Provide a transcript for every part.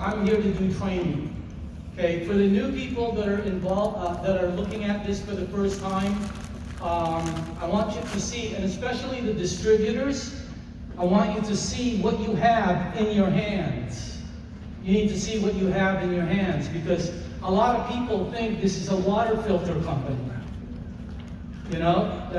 I'm here to do training. Okay, for the new people that are involved, that are looking at this for the first time, I want you to see, and especially the distributors, I want you to see what you have in your hands. You need to see what you have in your hands, because a lot of people think this is a water filter company. You know,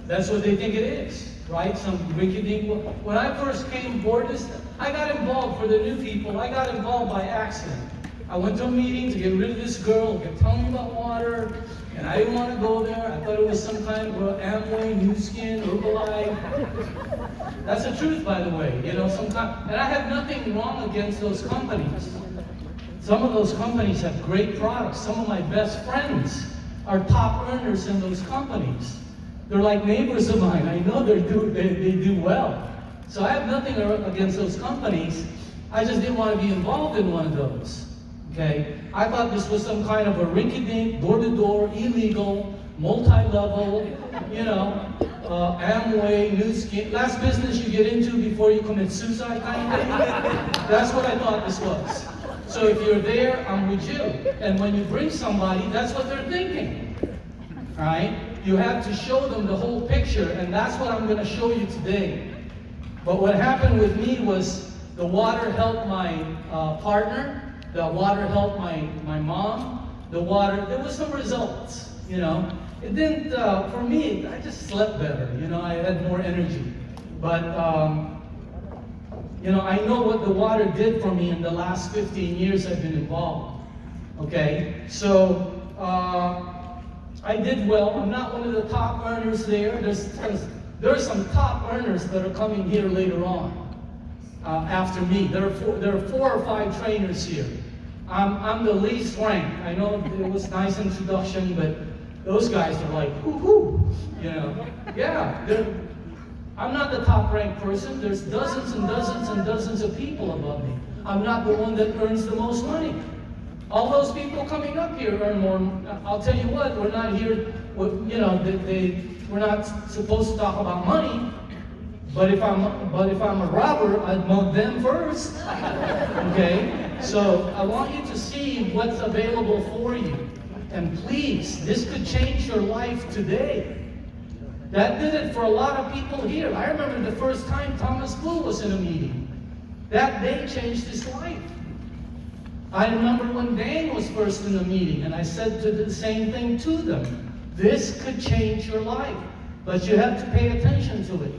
that's what they think it is, right? Some rinky-dink. When I first came aboard this, I got involved for the new people. I got involved by accident. I went to a meeting to get rid of this girl who kept telling me about water, and I didn't want to go there. I thought it was some kind of Amway, New Skin, Herbalife. That's the truth, by the way. You know, and I have nothing wrong against those companies. Some of those companies have great products. Some of my best friends are top earners in those companies. They're like neighbors of mine. I know they do well. So I have nothing against those companies. I just didn't want to be involved in one of those. Okay? I thought this was some kind of a rinky-dink, door-to-door, illegal, multi-level, you know, Amway, New Skin, last business you get into before you commit suicide kind of thing. That's what I thought this was. So if you're there, I'm with you. And when you bring somebody, that's what they're thinking. All right? You have to show them the whole picture, and that's what I'm going to show you today. But what happened with me was the water helped my partner. The water helped my mom. There was some results, you know. It didn't, for me, I just slept better, you know, I had more energy. But, you know, I know what the water did for me in the last 15 years I've been involved, okay? So, I did well. I'm not one of the top earners there. There's some top earners that are coming here later on. After me. There are 4 or 5 trainers here. I'm the least ranked. I know it was a nice introduction, but those guys are like, whoo-hoo, you know. Yeah, I'm not the top ranked person. There's dozens and dozens and dozens of people above me. I'm not the one that earns the most money. All those people coming up here earn more. I'll tell you what, we're not here, you know, we're not supposed to talk about money. But if I'm a robber, I'd mug them first. Okay? So I want you to see what's available for you. And please, this could change your life today. That did it for a lot of people here. I remember the first time Thomas Blue was in a meeting. That day changed his life. I remember when Dan was first in the meeting, and I said the same thing to them. This could change your life, but you have to pay attention to it.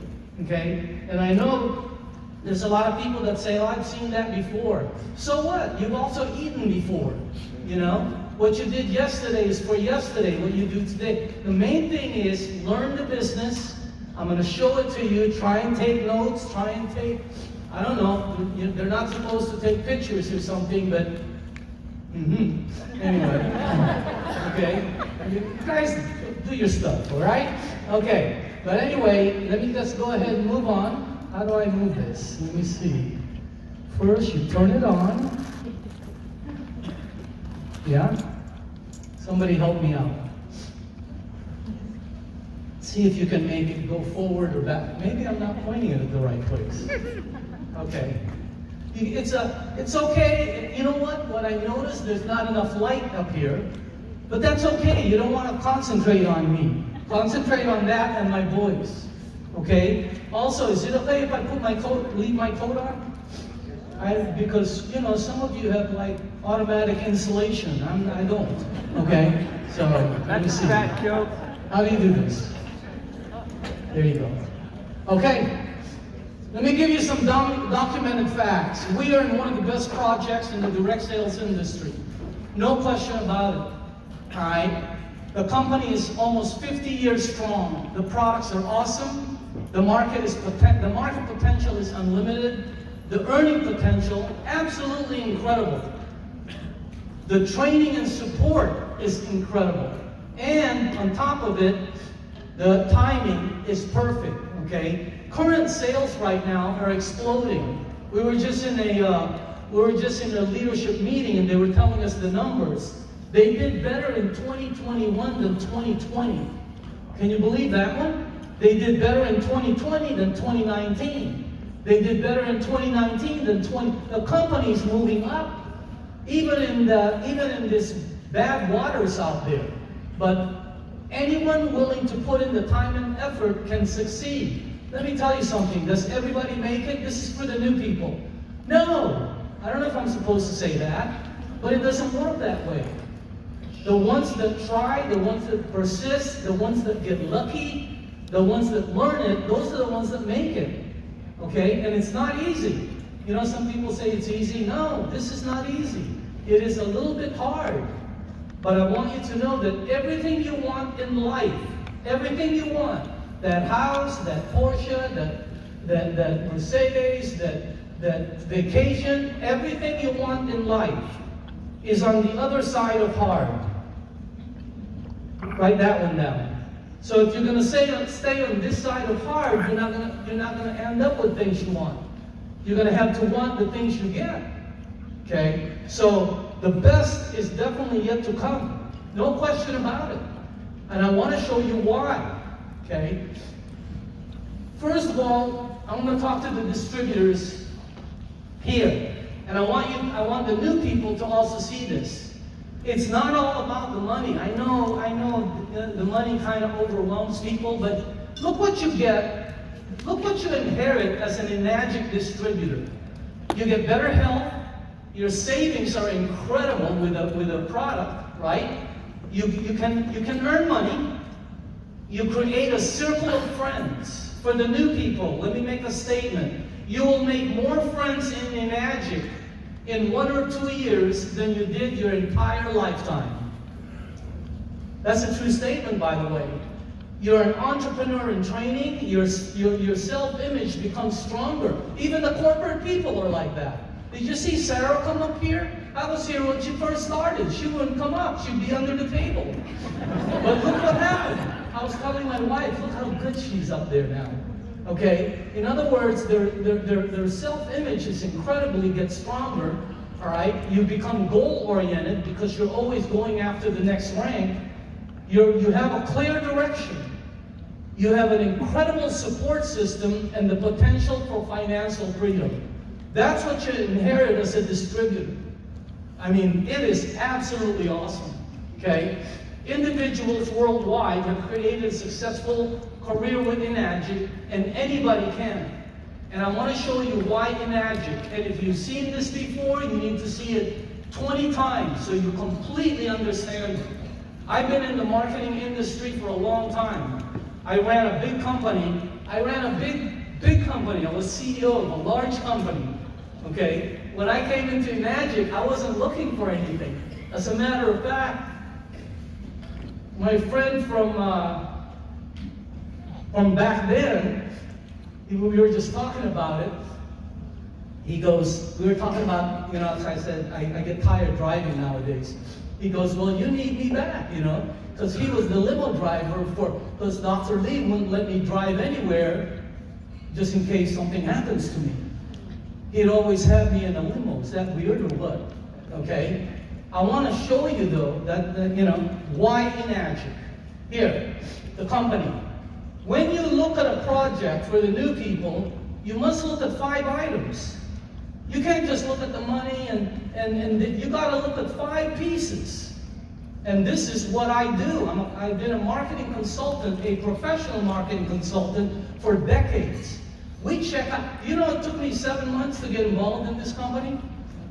Okay? And I know there's a lot of people that say, oh, I've seen that before. So what? You've also eaten before. You know? What you did yesterday is for yesterday, what you do today. The main thing is learn the business. I'm going to show it to you. Try and take notes. Try and take, I don't know, they're not supposed to take pictures or something, but anyway. Okay? You guys do your stuff, all right? Okay. But anyway, let me just go ahead and move on. How do I move this? Let me see. First, you turn it on. Yeah? Somebody help me out. See if you can make it go forward or back. Maybe I'm not pointing it at the right place. Okay. It's okay. You know what? What I noticed, there's not enough light up here. But that's okay. You don't want to concentrate on me. Concentrate on that and my voice. Okay? Also, is it okay if I put my coat, leave my coat on? Because, you know, some of you have like automatic insulation. I don't. Okay? So, let me see. How do you do this? There you go. Okay. Let me give you some documented facts. We are in one of the best projects in the direct sales industry. No question about it. All right? The company is almost 50 years strong. The products are awesome. The market potential is unlimited. The earning potential, absolutely incredible. The training and support is incredible. And on top of it, the timing is perfect, okay? Current sales right now are exploding. We were just in a leadership meeting and they were telling us the numbers. They did better in 2021 than 2020. Can you believe that one? They did better in 2020 than 2019. They did better in 2019 than The company's moving up. even in this bad waters out there. But anyone willing to put in the time and effort can succeed. Let me tell you something. Does everybody make it? This is for the new people. No. I don't know if I'm supposed to say that, but it doesn't work that way. The ones that try, the ones that persist, the ones that get lucky, the ones that learn it, those are the ones that make it. Okay? And it's not easy. You know, some people say it's easy. No, this is not easy. It is a little bit hard. But I want you to know that everything you want in life, everything you want, that house, that Porsche, that Mercedes, that vacation, everything you want in life is on the other side of hard. Write that one down. So if you're going to stay on this side of hard, you're not going to end up with things you want. You're going to have to want the things you get. Okay? So the best is definitely yet to come. No question about it. And I want to show you why. Okay? First of all, I'm going to talk to the distributors here. And I want the new people to also see this. It's not all about the money. I know the money kind of overwhelms people, but look what you get. Look what you inherit as an Enagic distributor. You get better health. Your savings are incredible with a product, right? You can earn money. You create a circle of friends. For the new people, let me make a statement. You will make more friends in Enagic in 1 or 2 years than you did your entire lifetime. That's a true statement, by the way. You're an entrepreneur in training, your self-image becomes stronger. Even the corporate people are like that. Did you see Sarah come up here? I was here when she first started. She wouldn't come up. She'd be under the table. But look what happened. I was telling my wife, look how good she's up there now. Okay? In other words, their self-image is incredibly gets stronger. All right? You become goal-oriented because you're always going after the next rank. You have a clear direction. You have an incredible support system and the potential for financial freedom. That's what you inherit as a distributor. I mean, it is absolutely awesome. Okay? Individuals worldwide have created a successful career with Enagic, and anybody can. And I want to show you why Enagic. And if you've seen this before, you need to see it 20 times so you completely understand it. I've been in the marketing industry for a long time. I ran a big company. I was CEO of a large company. Okay? When I came into Enagic, I wasn't looking for anything. As a matter of fact, my friend from back then, we were just talking about it. He goes, we were talking about, you know, as I said, I get tired driving nowadays. He goes, well, you need me back, you know, because he was the limo driver because Dr. Lee wouldn't let me drive anywhere just in case something happens to me. He'd always have me in a limo. Is that weird or what? Okay? I want to show you, though, that you know, why Enagic. Here, the company. When you look at a project for the new people, you must look at 5 items. You can't just look at the money and you got to look at 5 pieces. And this is what I do. I've been a marketing consultant, a professional marketing consultant for decades. We check out, you know, it took me 7 months to get involved in this company.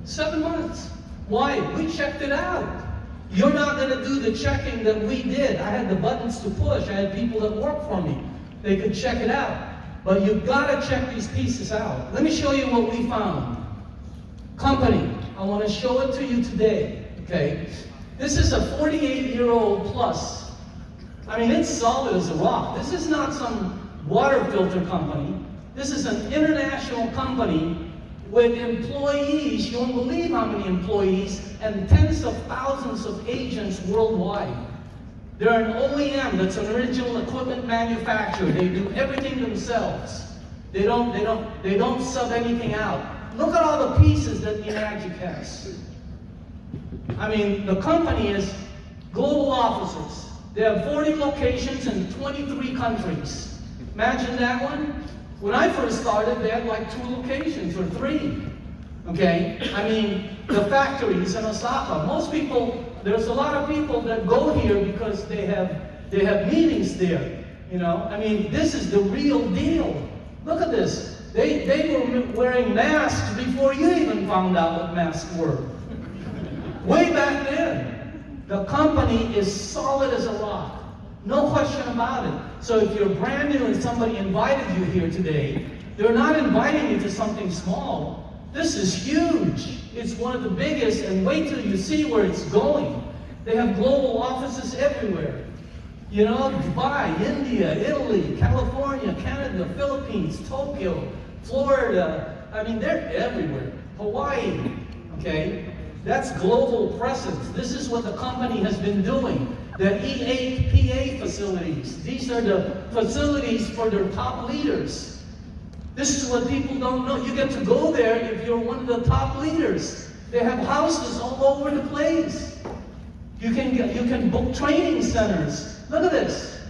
7 months. Why? We checked it out. You're not going to do the checking that we did. I had the buttons to push. I had people that worked for me. They could check it out. But you've got to check these pieces out. Let me show you what we found. Company. I want to show it to you today. Okay? This is a 48-year-old plus. I mean, it's solid as a rock. This is not some water filter company. This is an international company with employees. You won't believe how many employees and tens of thousands of agents worldwide. They're an OEM, that's an original equipment manufacturer. They do everything themselves. They don't sub anything out. Look at all the pieces that Enagic has. I mean, the company is global offices. They have 40 locations in 23 countries. Imagine that one. When I first started, they had like 2 locations or 3. Okay? I mean, the factories in Osaka, most people, there's a lot of people that go here because they have meetings there. You know? I mean, this is the real deal. Look at this. They were wearing masks before you even found out what masks were. Way back then. The company is solid as a rock. No question about it. So if you're brand new and somebody invited you here today, they're not inviting you to something small. This is huge. It's one of the biggest, and wait till you see where it's going. They have global offices everywhere. You know, Dubai, India, Italy, California, Canada, Philippines, Tokyo, Florida. I mean, they're everywhere. Hawaii, okay? That's global presence. This is what the company has been doing. The E8PA facilities. These are the facilities for their top leaders. This is what people don't know. You get to go there if you're one of the top leaders. They have houses all over the place. You can book training centers. Look at this.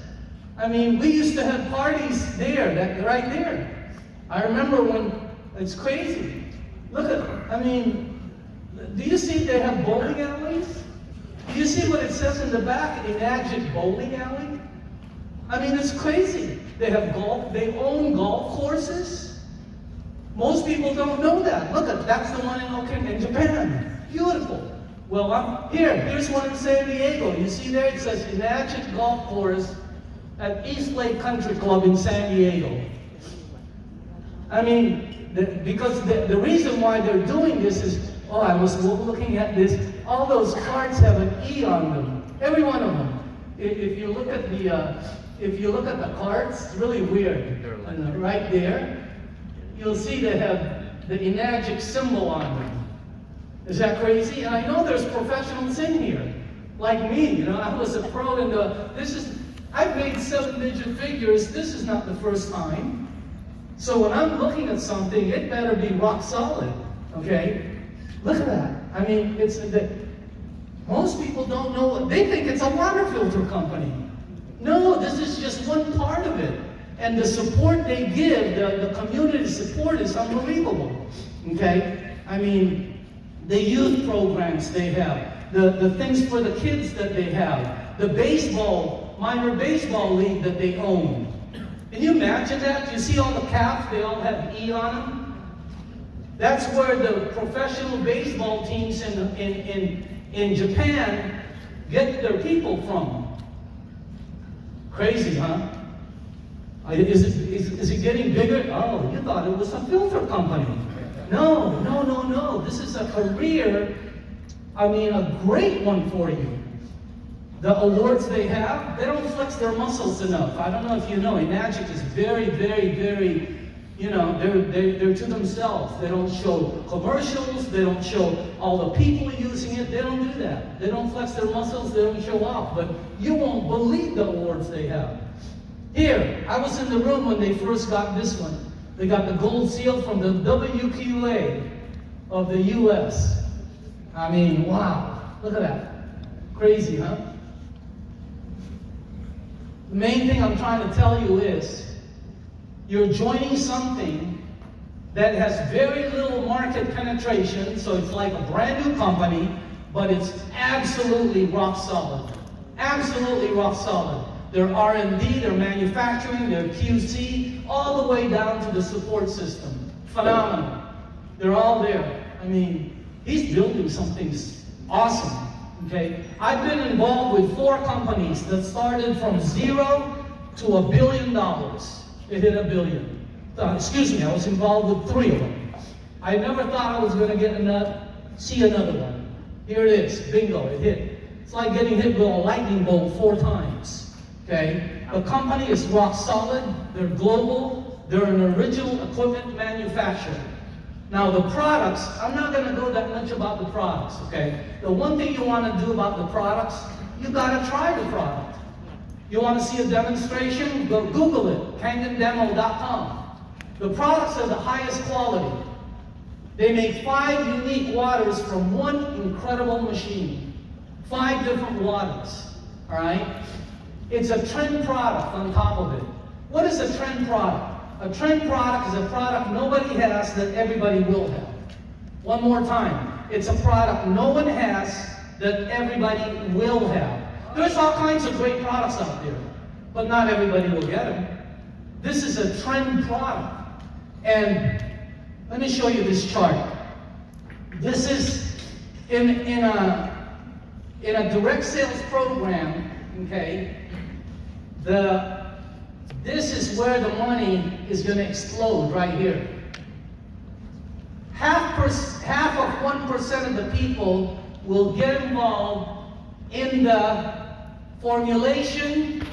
I mean, we used to have parties there, right there. I remember when, it's crazy. Look at, I mean, do you see they have bowling alleys? Do you see what it says in the back, Enagic bowling alley? I mean, it's crazy. They have golf, they own golf courses. Most people don't know that. Look at, that's the one in Japan. Beautiful. Well, here's one in San Diego. You see there, it says Enagic Golf Course at East Lake Country Club in San Diego. I mean, because the reason why they're doing this is, oh, I was looking at this, all those cards have an E on them. Every one of them. If you look at the cards, it's really weird. And right there, you'll see they have the Enagic symbol on them. Is that crazy? And I know there's professionals in here, like me. You know, I was a pro in I've made 7-digit figures. This is not the first time. So when I'm looking at something, it better be rock solid. Okay? Look at that. I mean, most people don't know. They think it's a water filter company. No, this is just one part of it. And the support they give, the community support is unbelievable. Okay? I mean, the youth programs they have, the things for the kids that they have, the minor baseball league that they own. Can you imagine that? You see all the caps, they all have E on them? That's where the professional baseball teams in Japan get their people from. Crazy, huh? Is it getting bigger? Oh, you thought it was a filter company. No. This is a career, I mean, a great one for you. The awards they have, they don't flex their muscles enough. I don't know if you know, Enagic is very, very, very, you know, they're to themselves. They don't show commercials, they don't show all the people using it, they don't do that. They don't flex their muscles, they don't show off. But you won't believe the awards they have. Here, I was in the room when they first got this one. They got the gold seal from the WQA of the US. I mean, wow, look at that. Crazy, huh? The main thing I'm trying to tell you is, you're joining something that has very little market penetration, so it's like a brand new company, but it's absolutely rock solid. Absolutely rock solid. Their R&D, their manufacturing, their QC, all the way down to the support system. Phenomenal. They're all there. I mean, he's building something awesome. Okay? I've been involved with 4 companies that started from 0 to $1 billion. It hit $1 billion. Excuse me, I was involved with 3 of them. I never thought I was going to see another one. Here it is. Bingo, it hit. It's like getting hit with a lightning bolt 4 times. Okay? The company is rock solid. They're global. They're an original equipment manufacturer. Now the products, I'm not going to go that much about the products, okay? The one thing you want to do about the products, you got to try the product. You want to see a demonstration? Go Google it, KANGENdemo.com. The products are the highest quality. They make 5 unique waters from one incredible machine. 5 different waters, all right? It's a trend product on top of it. What is a trend product? A trend product is a product nobody has that everybody will have. One more time. It's a product no one has that everybody will have. There's all kinds of great products out there, but not everybody will get them. This is a trend product. And let me show you this chart. This is in a direct sales program, okay? This is where the money is going to explode right here. Half of 1% of the people will get involved in the formulation.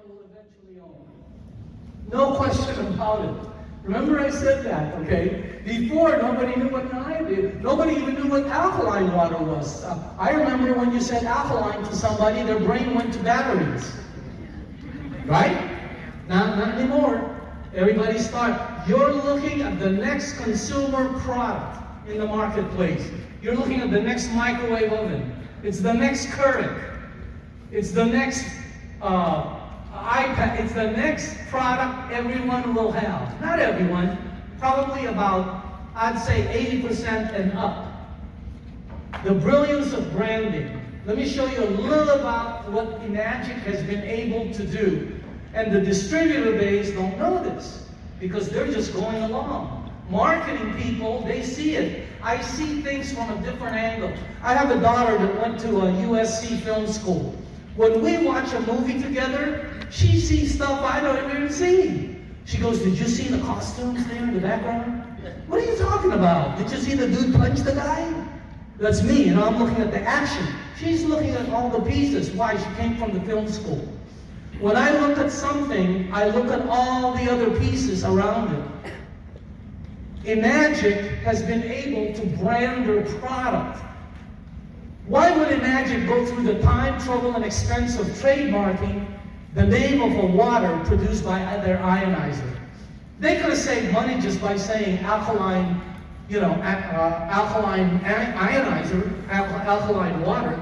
Will eventually own. No question about it. Remember I said that, okay? Before, nobody knew what nobody even knew what alkaline water was. I remember when you said alkaline to somebody, their brain went to batteries. Right? Not anymore. Everybody start. You're looking at the next consumer product in the marketplace. You're looking at the next microwave oven. It's the next Keurig. It's the next iPad. It's the next product everyone will have. Not everyone, probably about, I'd say 80% and up. The brilliance of branding. Let me show you a little about what Enagic has been able to do. And the distributor base don't know this because they're just going along. Marketing people, they see it. I see things from a different angle. I have a daughter that went to a USC film school. When we watch a movie together, she sees stuff I don't even see. She goes, did you see the costumes there in the background? What are you talking about? Did you see the dude punch the guy? That's me, you know, I'm looking at the action. She's looking at all the pieces. Why? She came from the film school. When I look at something, I look at all the other pieces around it. Enagic has been able to brand their product. Why would Enagic go through the time, trouble, and expense of trademarking the name of a water produced by their ionizer? They could have saved money just by saying alkaline, you know, alkaline ionizer, alkaline water.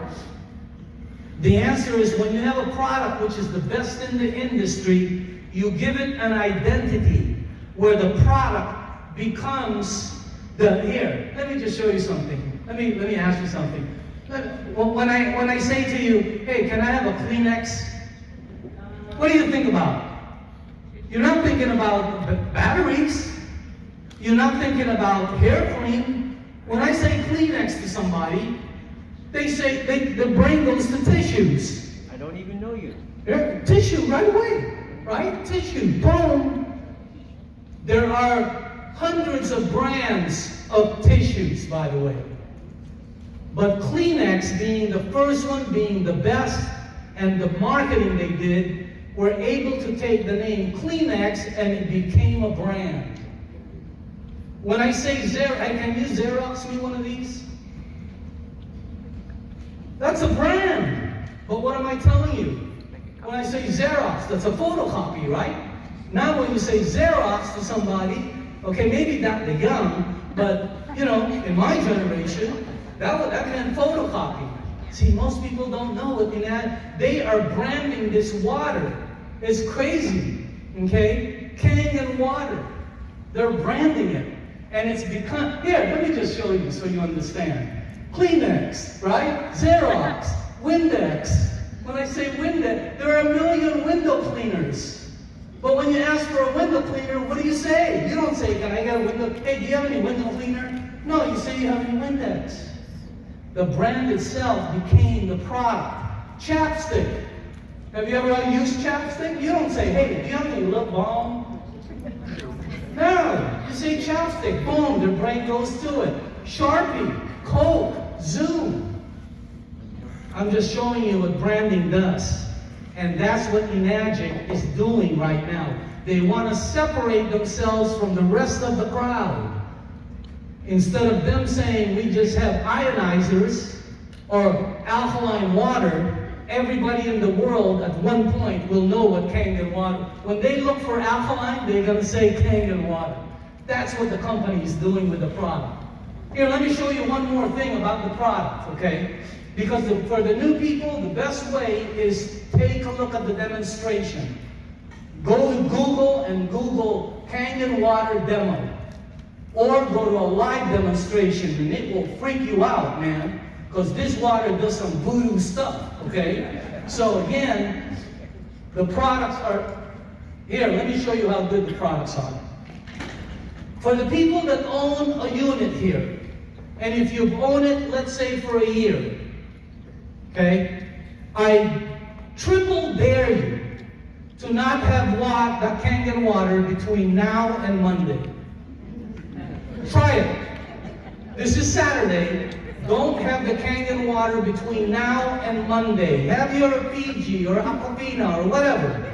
The answer is when you have a product which is the best in the industry, you give it an identity where the product becomes here. Let me just show you something. Let me ask you something. When I say to you, hey, can I have a Kleenex? What do you think about? You're not thinking about batteries. You're not thinking about hair cream. When I say Kleenex to somebody, they say their brain goes to tissues. I don't even know you. Tissue right away, right? Tissue, boom. There are hundreds of brands of tissues, by the way. But Kleenex being the first one, being the best, and the marketing they did, were able to take the name Kleenex and it became a brand. When I say can you Xerox me one of these? That's a brand. But what am I telling you? When I say Xerox, that's a photocopy, right? Now when you say Xerox to somebody, okay, maybe not the young, but you know, in my generation, that meant photocopy. See, most people don't know what they are branding this water. It's crazy, okay? KANGEN water. They're branding it. And it's become, here, let me just show you so you understand. Kleenex, right? Xerox, Windex. When I say Windex, there are 1 million window cleaners. But when you ask for a window cleaner, what do you say? You don't say, can I get a window? Hey, do you have any window cleaner? No, you say you have any Windex. The brand itself became the product. Chapstick. Have you ever used chapstick? You don't say, hey, do you have any lip balm? No, you say chapstick. Boom, their brain goes to it. Sharpie, Coke, Zoom. I'm just showing you what branding does. And that's what Enagic is doing right now. They want to separate themselves from the rest of the crowd. Instead of them saying we just have ionizers or alkaline water, everybody in the world at one point will know what KANGEN water. When they look for alkaline, they're going to say KANGEN water. That's what the company is doing with the product. Here, let me show you one more thing about the product, okay? Because for the new people, the best way is take a look at the demonstration. Go to Google and Google KANGEN water demo. Or go to a live demonstration, and it will freak you out, man. Because this water does some voodoo stuff, okay? So again, the products are, here, let me show you how good the products are. For the people that own a unit here, and if you've owned it, let's say for a year, okay, I triple dare you to not have the KANGEN water between now and Monday. Try it. This is Saturday. Don't have the KANGEN water between now and Monday. Have your Fiji or Aquafina or whatever.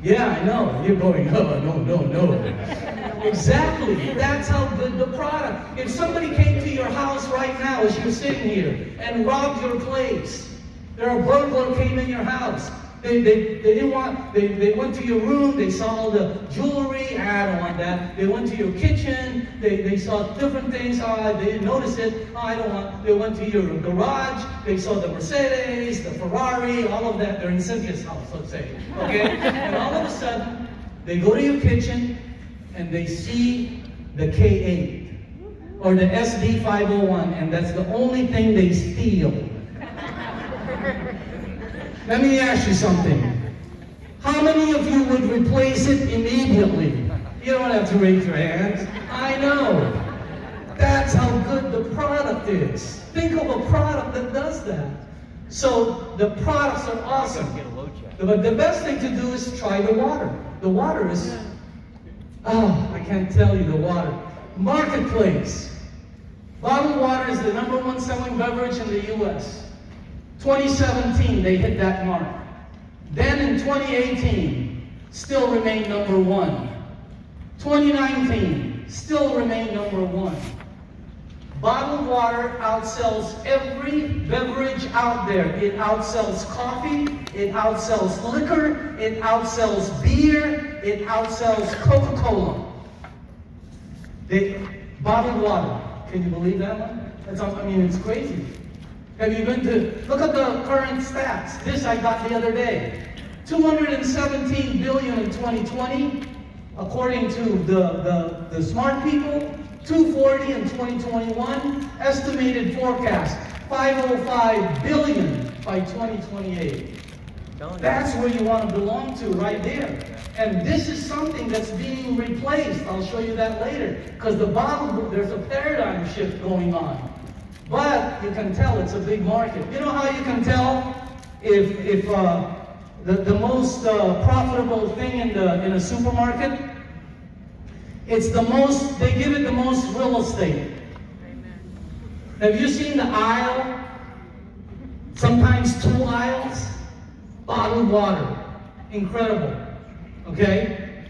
Yeah, I know. You're going, oh, no. Exactly. That's how good the product. If somebody came to your house right now as you're sitting here and robbed your place, a burglar came in your house. They didn't want, they went to your room, they saw all the jewelry, I don't want that. They went to your kitchen, they saw different things, they didn't notice it, I don't want. They went to your garage, they saw the Mercedes, the Ferrari, all of that. They're in Cynthia's house, let's say, okay? And all of a sudden, they go to your kitchen and they see the K8 or the SD501, and that's the only thing they steal. Let me ask you something. How many of you would replace it immediately? You don't have to raise your hands. I know. That's how good the product is. Think of a product that does that. So the products are awesome. But the best thing to do is try the water. The water is, I can't tell you the water. Marketplace. Bottled water is the #1 selling beverage in the U.S. 2017, they hit that mark. Then in 2018, still remained #1. 2019, still remained #1. Bottled water outsells every beverage out there. It outsells coffee, it outsells liquor, it outsells beer, it outsells Coca-Cola. Bottled water, can you believe that one? It's crazy. Have you been to, look at the current stats. This I got the other day. 217 billion in 2020, according to the smart people. 240 in 2021. Estimated forecast, 505 billion by 2028. That's where you want to belong to, right there. And this is something that's being replaced. I'll show you that later. Because there's a paradigm shift going on. But you can tell it's a big market. You know how you can tell if the most profitable thing in a supermarket? It's they give it the most real estate. Have you seen the aisle? Sometimes 2 aisles? Bottled water. Incredible. Okay?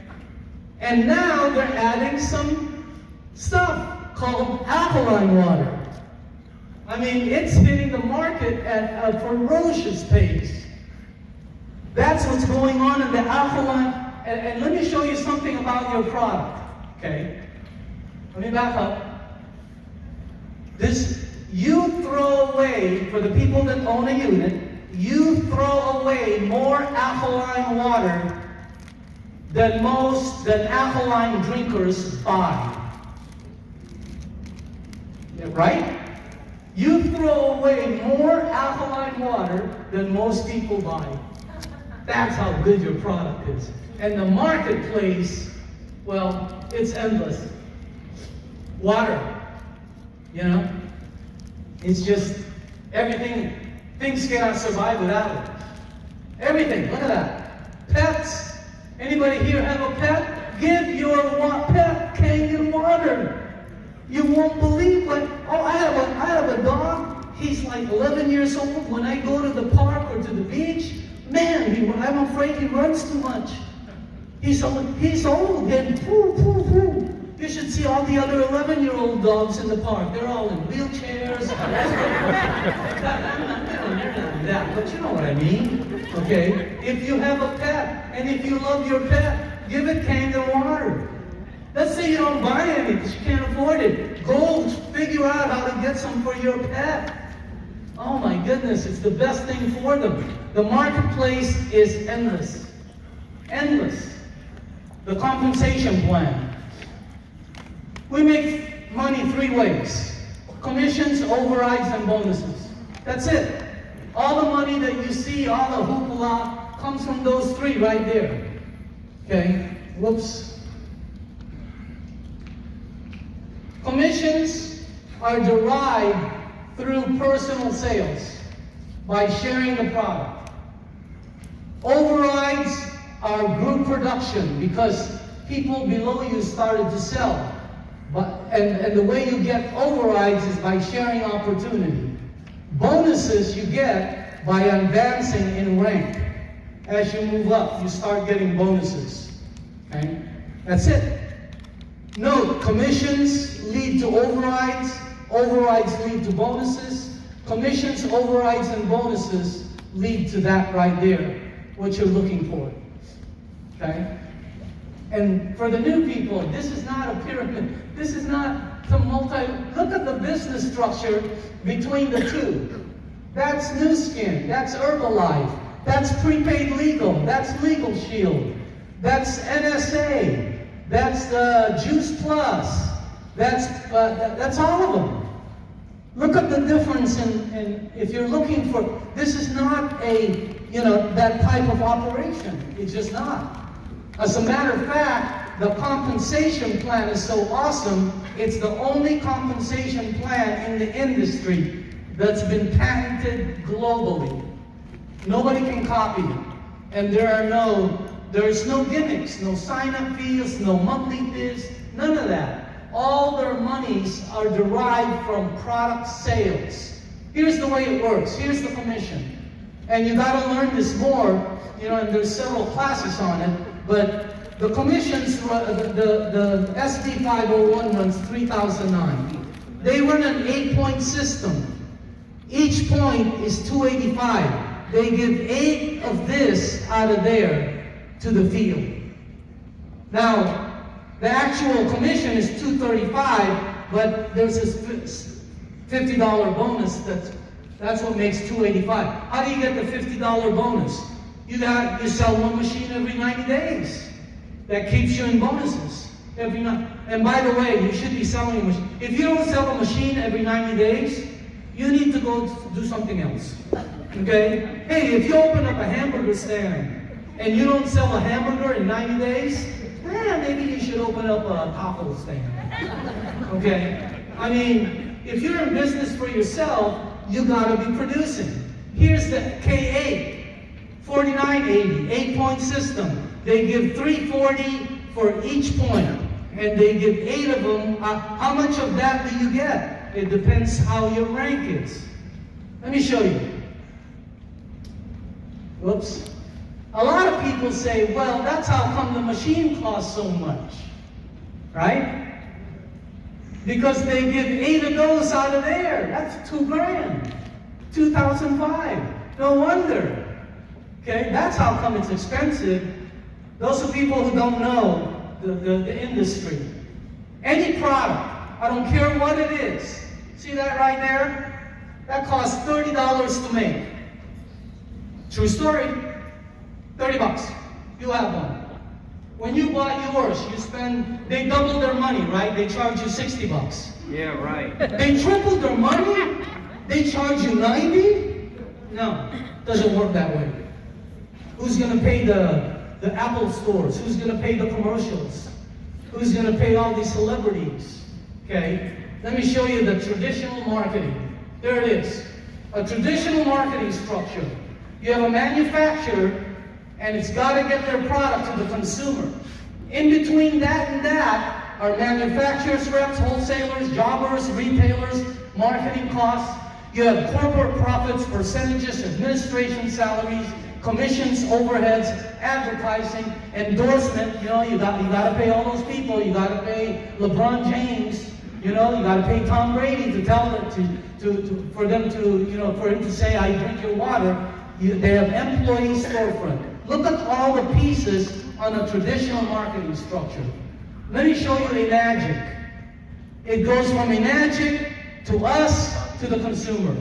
And now they're adding some stuff called alkaline water. It's hitting the market at a ferocious pace. That's what's going on in the alkaline. And let me show you something about your product. Okay? Let me back up. You throw away, for the people that own a unit, you throw away more alkaline water than alkaline drinkers buy. Yeah, right? You throw away more alkaline water than most people buy. That's how good your product is. And the marketplace, well, it's endless. Water, it's just everything. Things cannot survive without it. Everything, look at that. Pets. Anybody here have a pet? Give your pet KANGEN water. You won't believe I have a dog. He's like 11 years old. When I go to the park or to the beach, man, I'm afraid he runs too much. He's old and poo, poo, poo. You should see all the other 11-year-old dogs in the park. They're all in wheelchairs. That, but you know what I mean, okay? If you have a pet, and if you love your pet, give it Kangen water. Let's say you don't buy any because you can't afford it. Go figure out how to get some for your pet. Oh my goodness, it's the best thing for them. The marketplace is endless. Endless. The compensation plan. We make money 3 ways. Commissions, overrides, and bonuses. That's it. All the money that you see, all the hoopla, comes from those 3 right there. Okay? Whoops. Commissions are derived through personal sales by sharing the product. Overrides are group production because people below you started to sell. And the way you get overrides is by sharing opportunity. Bonuses you get by advancing in rank. As you move up, you start getting bonuses. Okay? That's it. Note, commissions lead to overrides. Overrides lead to bonuses. Commissions, overrides, and bonuses lead to that right there, what you're looking for. Okay? And for the new people, this is not a pyramid. This is not the look at the business structure between the 2. That's New Skin, that's Herbalife, that's Prepaid Legal, that's Legal Shield, that's NSA, that's Juice Plus, that's all of them. Look at the difference in if you're looking for, this is not a, that type of operation. It's just not. As a matter of fact, the compensation plan is so awesome, it's the only compensation plan in the industry that's been patented globally. Nobody can copy it. And there's no gimmicks, no sign-up fees, no monthly fees, none of that. All their monies are derived from product sales. Here's the way it works. Here's the commission. And you got to learn this more, and there's several classes on it, but the commissions, the SD 501 runs 3009. They run an 8-point system. Each point is 285. They give 8 of this out of there to the field. Now, the actual commission is $235, but there's this $50 bonus that's what makes $285. How do you get the $50 bonus? You sell 1 machine every 90 days. That keeps you in bonuses every night. And by the way, you should be selling a machine. If you don't sell a machine every 90 days, you need to go do something else. Okay? Hey, if you open up a hamburger stand and you don't sell a hamburger in 90 days, maybe you should open up a taco stand. Okay? I mean, if you're in business for yourself, you gotta be producing. Here's the K8, 4980, 8-point system. They give 340 for each point, and they give 8 of them. How much of that do you get? It depends how your rank is. Let me show you. Whoops. A lot of people say, well, that's how come the machine costs so much, right? Because they give 8 of those out of there. That's $2,000, 2005. No wonder. Okay, that's how come it's expensive. Those are people who don't know the industry. Any product, I don't care what it is. See that right there? That costs $30 to make. True story. 30 bucks. You have one. When you bought yours, they doubled their money, right? They charge you 60 bucks. Yeah, right. They tripled their money? They charge you 90? No, doesn't work that way. Who's gonna pay the Apple stores? Who's gonna pay the commercials? Who's gonna pay all these celebrities? Okay, let me show you the traditional marketing. There it is. A traditional marketing structure. You have a manufacturer, and it's gotta get their product to the consumer. In between that and that are manufacturers, reps, wholesalers, jobbers, retailers, marketing costs. You have corporate profits, percentages, administration salaries, commissions, overheads, advertising, endorsement. You know, you got to pay all those people. You got to pay LeBron James. You know, you got to pay Tom Brady to tell them for them to, you know, for him to say, "I drink your water." They have employee storefront. Look at all the pieces on a traditional marketing structure. Let me show you Enagic. It goes from Enagic to us to the consumer.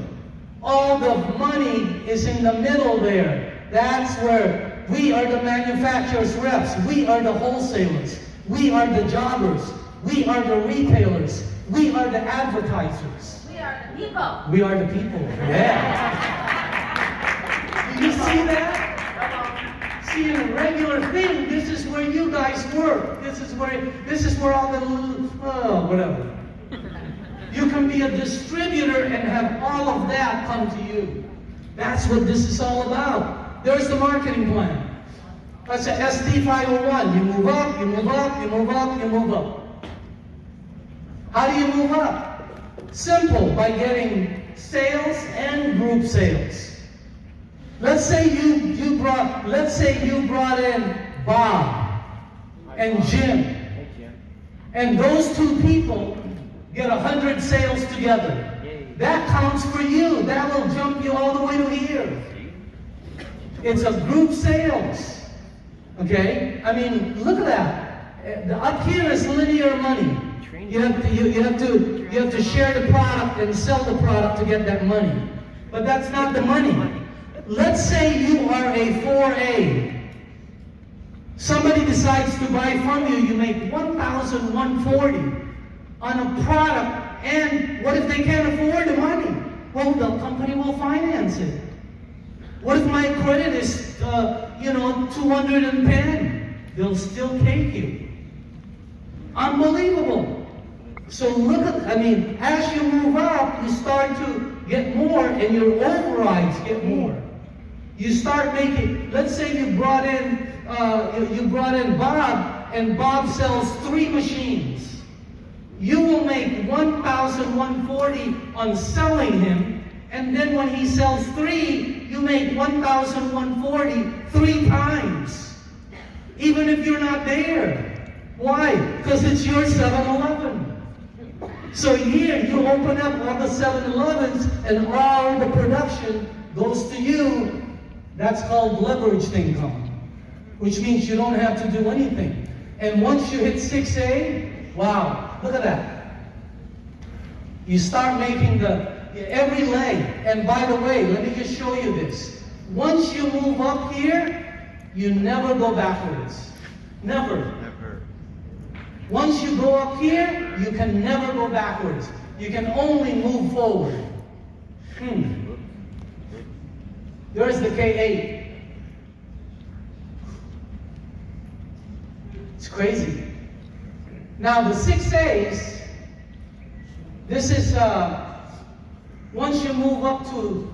All the money is in the middle there. That's where we are the manufacturer's reps. We are the wholesalers. We are the jobbers. We are the retailers. We are the advertisers. We are the people. We are the people. Yeah. Do you see that? See, in a regular thing, this is where you guys work. This is where all the whatever. You can be a distributor and have all of that come to you. That's what this is all about. There's the marketing plan. That's a SD 501. You move up, you move up, you move up, you move up. How do you move up? Simple, by getting sales and group sales. Let's say you brought in Bob and Jim, and those two people get 100 sales together. That counts for you. That will jump you all the way to here. It's a group sales. Okay? I mean, look at that. Up here is linear money. You have to share the product and sell the product to get that money. But that's not the money. Let's say you are a 4A. Somebody decides to buy from you. You make $1,140 on a product, and what if they can't afford the money? Well, the company will finance it. What if my credit is, 210? They'll still take you. Unbelievable. So look at, as you move up, you start to get more, and your overrides get more. You start making, let's say you brought in Bob, and Bob sells 3 machines. You will make $1,140 on selling him, and then when he sells 3, you make $1,140 3 times. Even if you're not there. Why? Because it's your 7-Eleven. So here you open up all the 7-Elevens, and all the production goes to you. That's called leveraged income, which means you don't have to do anything. And once you hit 6A, wow, look at that. You start making every leg. And by the way, let me just show you this. Once you move up here, you never go backwards. Never. Once you go up here, you can never go backwards. You can only move forward. There's the K8. It's crazy. Now the 6A's, this is, once you move up to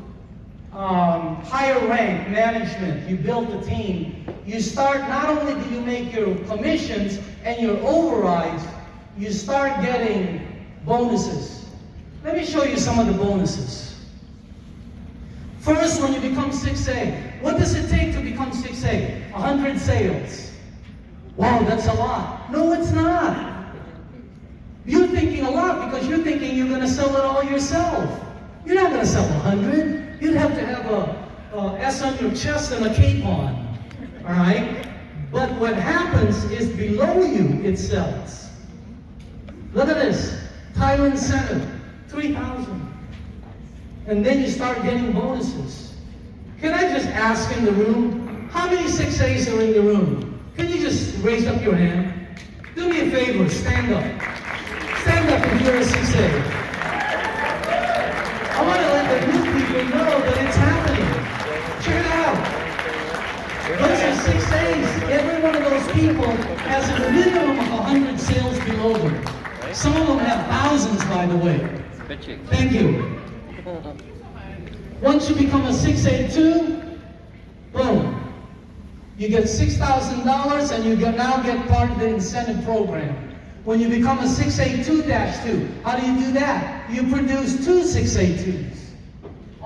higher rank, management, you build a team, you start, not only do you make your commissions and your overrides, you start getting bonuses. Let me show you some of the bonuses. First, when you become 6A, what does it take to become 6A? 100 sales. Wow, that's a lot. No, it's not. You're thinking a lot because you're thinking you're going to sell it all yourself. You're not going to sell 100. You'd have to have a S on your chest and a cape on. All right? But what happens is below you, it sells. Look at this. Title incentive, 3,000. And then you start getting bonuses. Can I just ask in the room, how many 6A's are in the room? Can you just raise up your hand? Do me a favor, stand up. Stand up if you're a 6A. I want to let the new people know that it's happening. Check it out. Those are 6A's. Every one of those people has a minimum of 100 sales below them. Some of them have thousands, by the way. Thank you. Once you become a 6A2, boom. You get $6,000 and you now get part of the incentive program. When you become a 6A2-2, how do you do that? You produce 2 6A2s.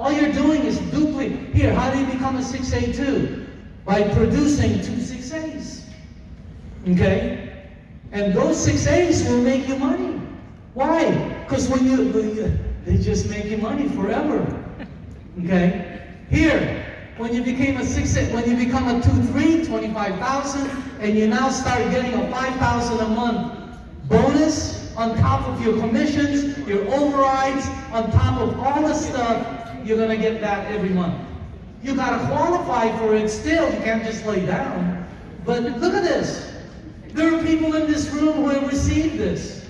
All you're doing is duplicate. Here, how do you become a 6A2? By producing 2 6As. Okay? And those 6As will make you money. Why? Because they just make you money forever. Okay? Here, when you became a 6A, when you become a 2-3, 25,000, and you now start getting a 5,000 a month bonus on top of your commissions, your overrides, on top of all the stuff, you're gonna get that every month. You gotta qualify for it still. You can't just lay down. But look at this. There are people in this room who have received this.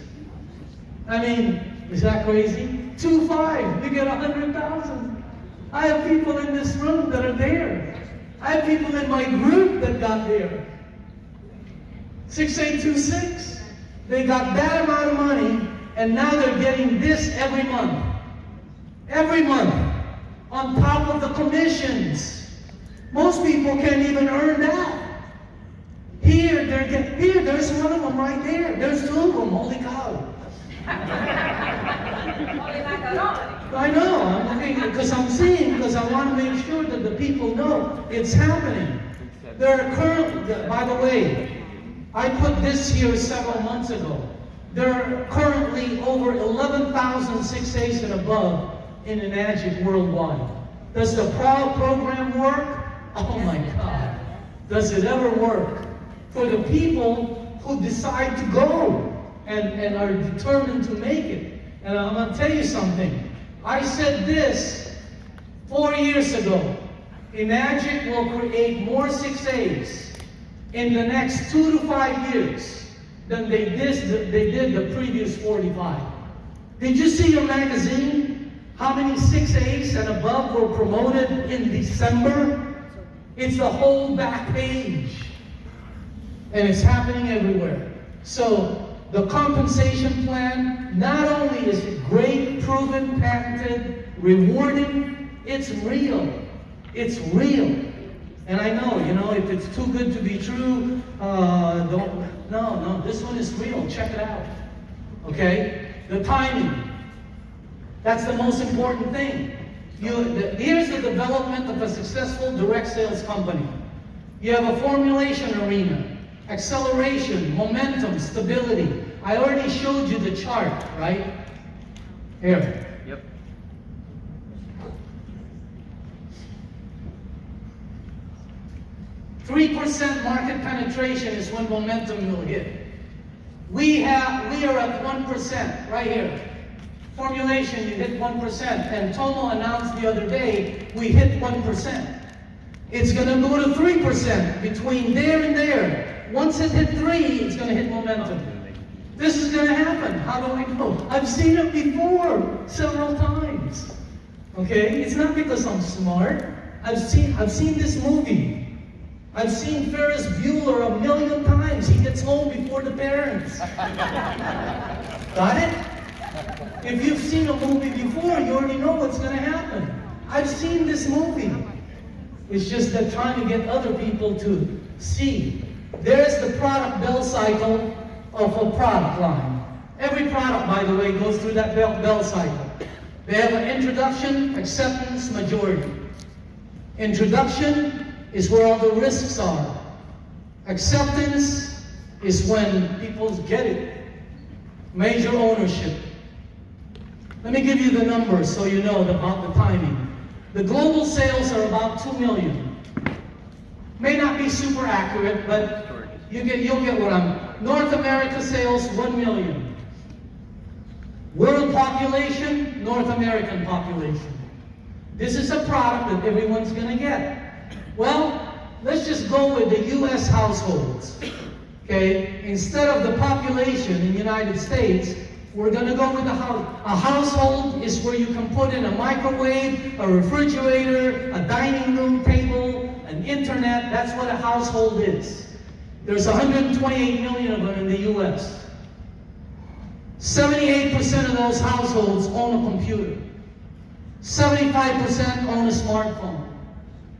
I mean, is that crazy? 2-5, you get 100,000. I have people in this room that are there. I have people in my group that got there. 6826. They got that amount of money, and now they're getting this every month. Every month. On top of the commissions. Most people can't even earn that. Here, there's one of them right there. There's 2 of them. Holy cow. I know. I'm looking because I'm seeing, because I want to make sure that the people know it's happening. There are currently, by the way, I put this here several months ago. There are currently over 11,000 6As and above in Enagic worldwide. Does the program work? Oh my God. Does it ever work? For the people who decide to go and are determined to make it. And I'm going to tell you something. I said this 4 years ago. Enagic will create more 6As in the next 2 to 5 years than they did the previous 45. Did you see your magazine? How many 6As and above were promoted in December? It's the whole back page. And it's happening everywhere. So the compensation plan, not only is it great, proven, patented, rewarding, it's real. It's real. And I know, if it's too good to be true, no, this one is real. Check it out. Okay? The timing. That's the most important thing. Here's the development of a successful direct sales company. You have a formulation arena, acceleration, momentum, stability. I already showed you the chart, right? Here. Yep. 3% market penetration is when momentum will hit. We are at 1% right here. Formulation, you hit 1%. And Tomo announced the other day, we hit 1%. It's going to go to 3% between there and there. Once it hit 3, it's going to hit momentum. This is going to happen. How do I know? I've seen it before several times. Okay? It's not because I'm smart. I've seen this movie. I've seen Ferris Bueller 1,000,000 times. He gets home before the parents. Got it? If you've seen a movie before, you already know what's going to happen. I've seen this movie. It's just that trying to get other people to see. There's the product bell cycle of a product line. Every product, by the way, goes through that bell cycle. They have an introduction, acceptance, majority. Introduction is where all the risks are. Acceptance is when people get it. Major ownership. Let me give you the numbers so you know about the timing. The global sales are about 2 million. May not be super accurate, but you'll get what North America sales, 1 million. World population, North American population. This is a product that everyone's going to get. Well, let's just go with the U.S. households. Okay? Instead of the population in the United States, we're going to go with the house. A household is where you can put in a microwave, a refrigerator, a dining room table, an internet. That's what a household is. There's 128 million of them in the U.S. 78% of those households own a computer. 75% own a smartphone.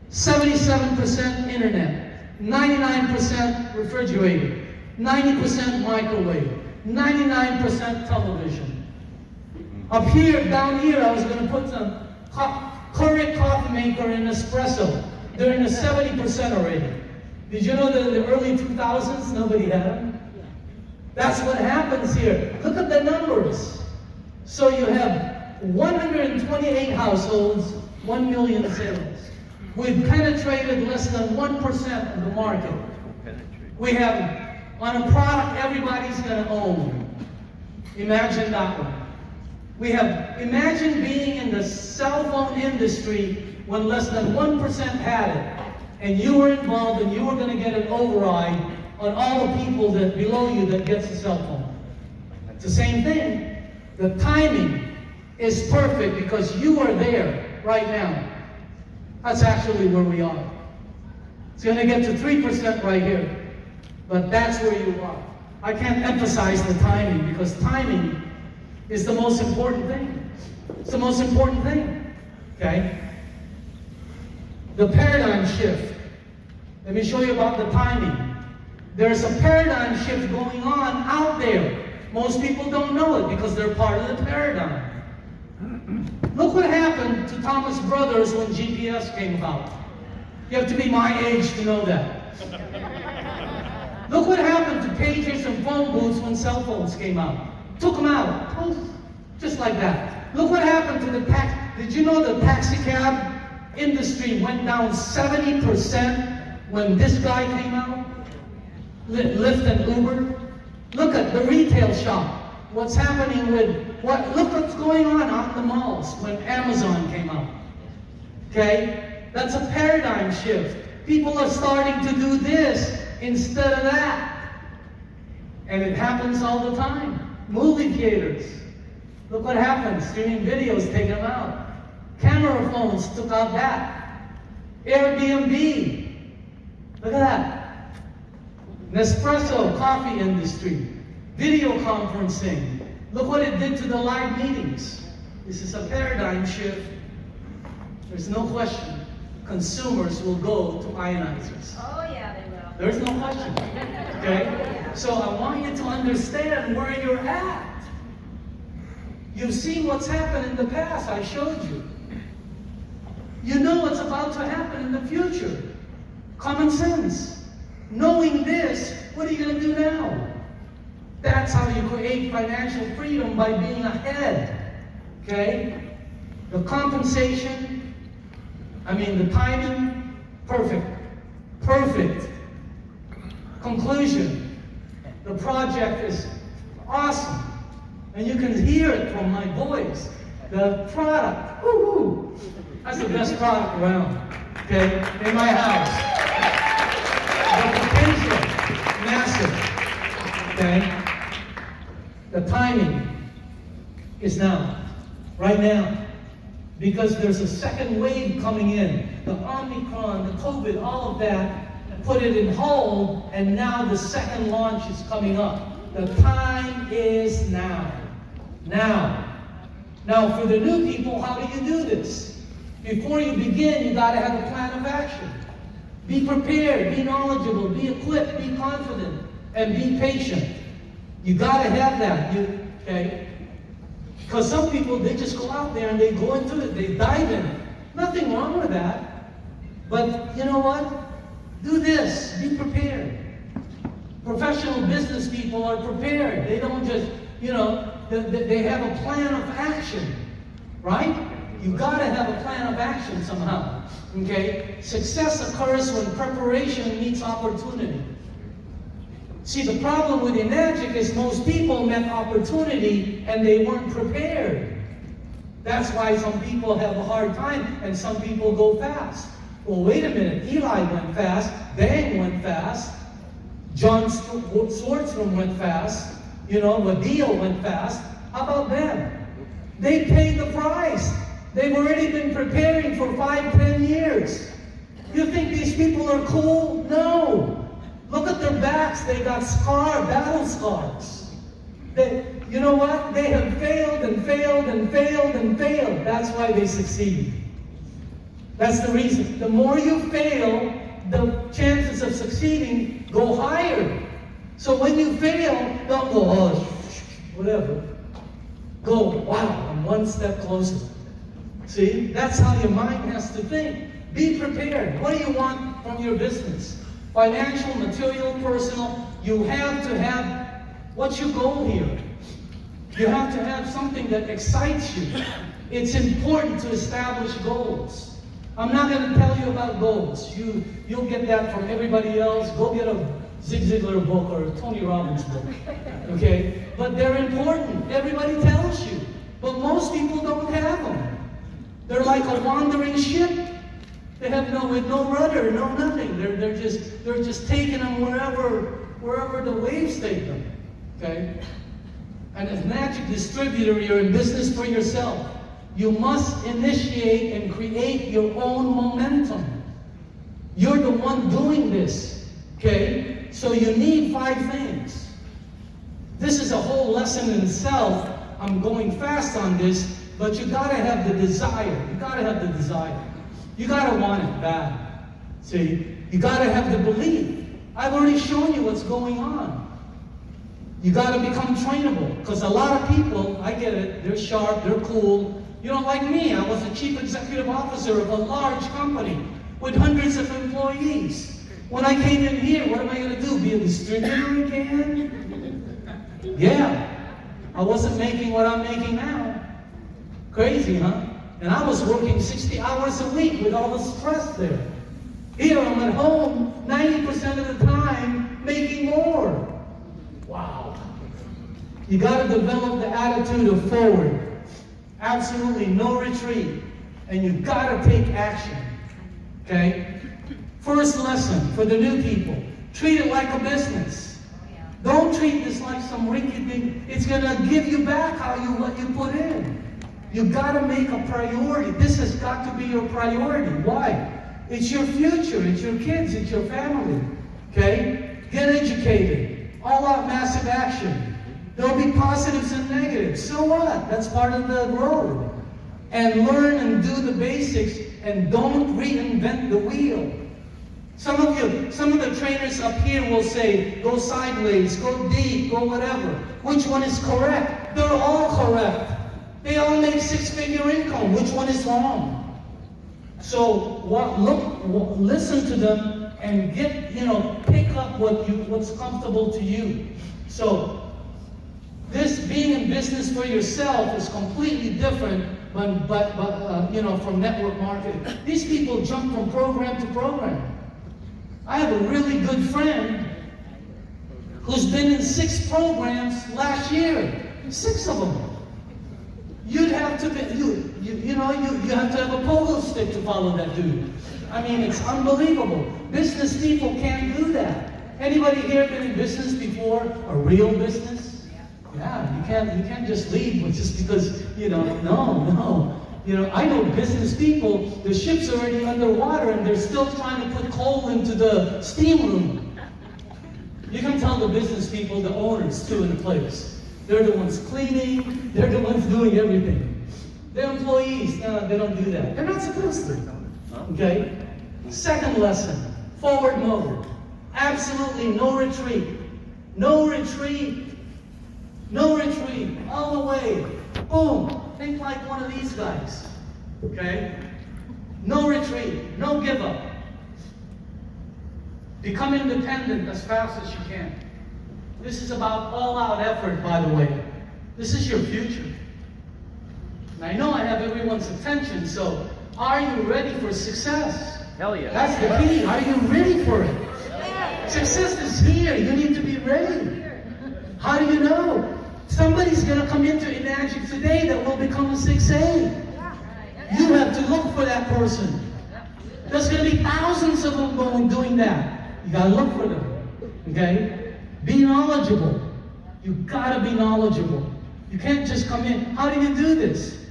77% internet. 99% refrigerator. 90% microwave. 99% television. Up here, down here, I was going to put some Keurig coffee maker and espresso. They're in the 70% already. Did you know that in the early 2000s, nobody had them? That's what happens here. Look at the numbers. So you have 128 households, 1 million sales. We've penetrated less than 1% of the market. We have, on a product everybody's going to own. Imagine that one. Imagine being in the cell phone industry when less than 1% had it, and you were involved and you were going to get an override on all the people that below you that gets a cell phone. It's the same thing. The timing is perfect because you are there right now. That's actually where we are. It's going to get to 3% right here. But that's where you are. I can't emphasize the timing because timing is the most important thing. It's the most important thing. Okay? The paradigm shift. Let me show you about the timing. There's a paradigm shift going on out there. Most people don't know it because they're part of the paradigm. Look what happened to Thomas Brothers when GPS came about. You have to be my age to know that. Look what happened to pagers and phone booths when cell phones came out. Took them out. Poof. Just like that. Look what happened to the taxi. Did you know the taxi cab industry went down 70% when this guy came out? Lyft and Uber. Look at the retail shop. What's happening with look what's going on out in the malls when Amazon came out. Okay? That's a paradigm shift. People are starting to do this instead of that. And it happens all the time. Movie theaters. Look what happens. Streaming videos take them out. Camera phones took out that. Airbnb. Look at that. Nespresso coffee industry. Video conferencing. Look what it did to the live meetings. This is a paradigm shift. There's no question. Consumers will go to ionizers. Oh yeah, they will. There's no question. Okay? So I want you to understand where you're at. You've seen what's happened in the past. I showed you. You know what's about to happen in the future. Common sense. Knowing this, what are you going to do now? That's how you create financial freedom, by being ahead. Okay? The compensation, the timing, perfect. Perfect. Conclusion. The project is awesome. And you can hear it from my voice. The product, woo-hoo, that's the best product around. Okay? In my house. The potential, massive. Okay? The timing is now. Right now. Because there's a second wave coming in. The Omicron, the COVID, all of that, put it in hold, and now the second launch is coming up. The time is now. Now. Now, for the new people, how do you do this? Before you begin, you got to have a plan of action. Be prepared, be knowledgeable, be equipped, be confident, and be patient. You got to have that. Okay? Because some people, they just go out there and they go into it, they dive in it. Nothing wrong with that. But you know what? Do this. Be prepared. Professional business people are prepared. They don't just, they have a plan of action. Right? You got to have a plan of action somehow. Okay? Success occurs when preparation meets opportunity. See, the problem with Enagic is most people met opportunity and they weren't prepared. That's why some people have a hard time and some people go fast. Well, wait a minute. Eli went fast. Bang went fast. John Swartzman went fast. Wadil went fast. How about them? They paid the price. They've already been preparing for 5-10 years. You think these people are cool? No. Look at their backs. They got battle scars. You know what? They have failed and failed and failed and failed. That's why they succeed. That's the reason. The more you fail, the chances of succeeding go higher. So when you fail, don't go, whatever. Go, wow, I'm one step closer. See, that's how your mind has to think. Be prepared. What do you want from your business? Financial, material, personal. You have to have, what's your goal here? You have to have something that excites you. It's important to establish goals. I'm not going to tell you about goals. You'll get that from everybody else. Go get a Zig Ziglar book or a Tony Robbins book. Okay? But they're important. Everybody tells you. But most people don't have them. They're like a wandering ship. They have with no rudder, no nothing. They're just taking them wherever the waves take them. Okay? And as an Enagic distributor, you're in business for yourself. You must initiate and create your own momentum. You're the one doing this. Okay? So you need 5 things. This is a whole lesson in itself. I'm going fast on this, but you gotta have the desire. You gotta have the desire. You gotta want it bad. See? You gotta have the belief. I've already shown you what's going on. You gotta become trainable. Because a lot of people, I get it, they're sharp, they're cool. You know, like me, I was the chief executive officer of a large company with hundreds of employees. When I came in here, what am I gonna do? Be a distributor again? Yeah. I wasn't making what I'm making now. Crazy, huh? And I was working 60 hours a week with all the stress there. Here I'm at home 90% of the time making more. Wow. You got to develop the attitude of forward. Absolutely no retreat. And you got to take action. Okay? First lesson for the new people. Treat it like a business. Don't treat this like some rinky-dink. It's going to give you back what you put in. You got to make a priority. This has got to be your priority. Why? It's your future. It's your kids. It's your family. Okay? Get educated. All out massive action. There'll be positives and negatives. So what? That's part of the road. And learn and do the basics and don't reinvent the wheel. Some of the trainers up here will say, go sideways, go deep, go whatever. Which one is correct? They're all correct. They all make 6-figure income. Which one is wrong? So listen to them and pick up what's comfortable to you. So this being in business for yourself is completely different from network marketing. These people jump from program to program. I have a really good friend who's been in 6 programs last year. 6 of them. You'd have to be, you have to have a pogo stick to follow that dude. I mean, it's unbelievable. Business people can't do that. Anybody here been in business before? A real business? Yeah, you can't just leave just because, no. I know business people, the ship's already underwater and they're still trying to put coal into the steam room. You can tell the business people, the owners too, in the place. They're the ones cleaning, they're the ones doing everything. The employees, no, they don't do that. They're not supposed to. Okay? Second lesson, forward mode. Absolutely no retreat. No retreat. No retreat. All the way. Boom. Think like one of these guys. Okay? No retreat. No give up. Become independent as fast as you can. This is about all-out effort, by the way. This is your future. And I know I have everyone's attention, so are you ready for success? Hell yeah. That's the key. Are you ready for it? Success is here. You need to be ready. How do you know? Somebody's going to come into Enagic today that will become a 6A. You have to look for that person. There's going to be thousands of them doing that. You got to look for them. Okay? Be knowledgeable. You got to be knowledgeable. You can't just come in. How do you do this?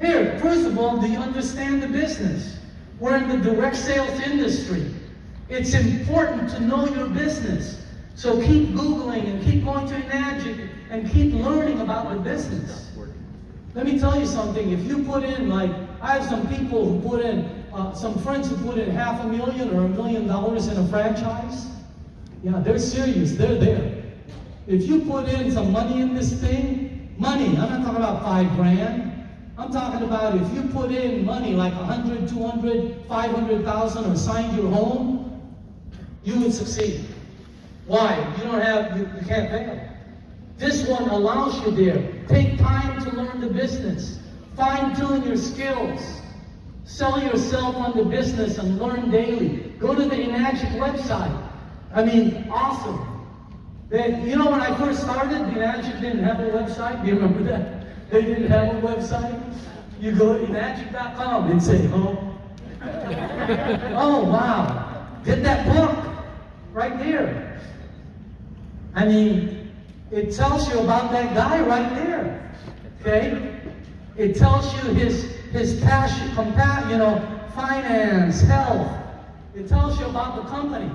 Here, first of all, do you understand the business? We're in the direct sales industry. It's important to know your business. So keep Googling and keep going to Enagic and keep learning about the business. Let me tell you something. If you put in, I have some people who put in, some friends who put in $500,000 or $1 million in a franchise. Yeah, they're serious. They're there. If you put in some money in this thing, money, I'm not talking about $5 grand. I'm talking about if you put in money like 100, 200, 500,000 or signed your home, you would succeed. Why? You can't fail. This one allows you there. Take time to learn the business. Fine-tune your skills. Sell yourself on the business and learn daily. Go to the Enagic website. I mean, awesome. You know, when I first started, Enagic didn't have a website. Do you remember that? They didn't have a website. You go to enagic.com and say, oh. Oh, wow. Get that book right there. I mean, it tells you about that guy right there. Okay? It tells you his passion, finance, health. It tells you about the company.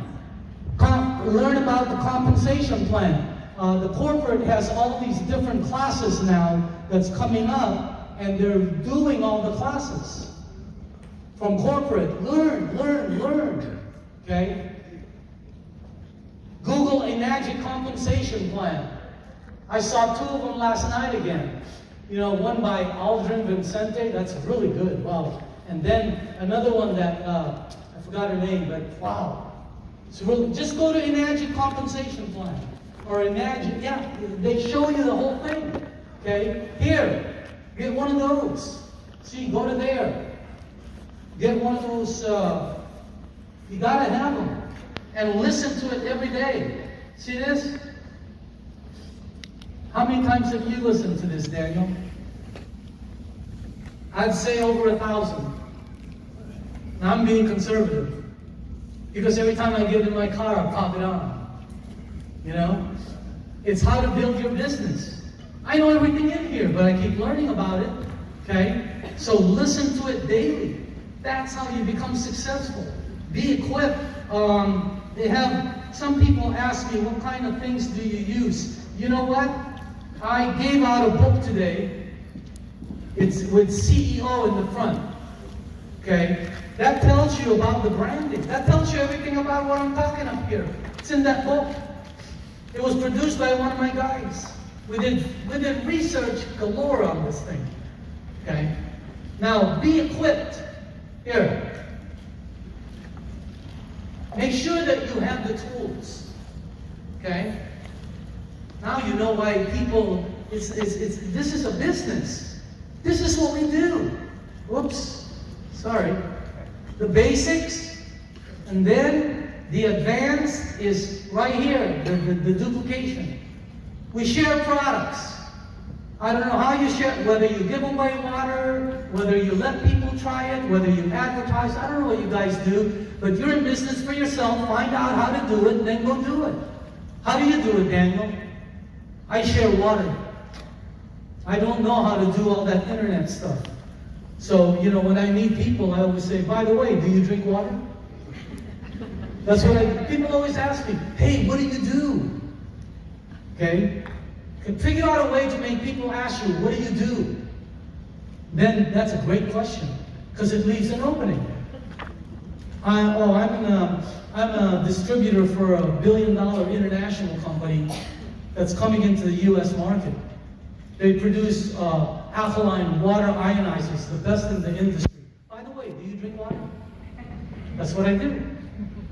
Learn about the compensation plan. The corporate has all these different classes now that's coming up, and they're doing all the classes. From corporate, learn. Okay? Google Enagic compensation plan. I saw 2 of them last night again. You know, one by Aldrin Vincente, that's really good, wow. And then another one that, I forgot her name, but wow. So really, just go to Enagic compensation plan, or Enagic, yeah, they show you the whole thing, okay? Here, get one of those. See, go to there. Get one of those, you gotta have them. And listen to it every day. See this? How many times have you listened to this, Daniel? I'd say over 1,000. Now I'm being conservative. Because every time I get in my car, I pop it on. You know? It's how to build your business. I know everything in here, but I keep learning about it. Okay? So listen to it daily. That's how you become successful. Be equipped. Some people ask me, what kind of things do you use? You know what? I gave out a book today. It's with CEO in the front. Okay? That tells you about the branding. That tells you everything about what I'm talking up here. It's in that book. It was produced by one of my guys. We did research galore on this thing. Okay? Now, be equipped. Here. Make sure that you have the tools. Okay? Now you know why people, this is a business. This is what we do. Whoops, sorry. The basics, and then the advanced is right here, the duplication. We share products. I don't know how you share, whether you give away water, whether you let people try it, whether you advertise, I don't know what you guys do, but you're in business for yourself, find out how to do it, and then go do it. How do you do it, Daniel? I share water. I don't know how to do all that internet stuff. So, you know, when I meet people, I always say, by the way, do you drink water? That's what people always ask me, hey, what do you do? Okay? Figure out a way to make people ask you, what do you do? Then that's a great question, because it leaves an opening. I'm a distributor for a $1 billion international company that's coming into the U.S. market. They produce alkaline water ionizers, the best in the industry. By the way, do you drink water? That's what I do.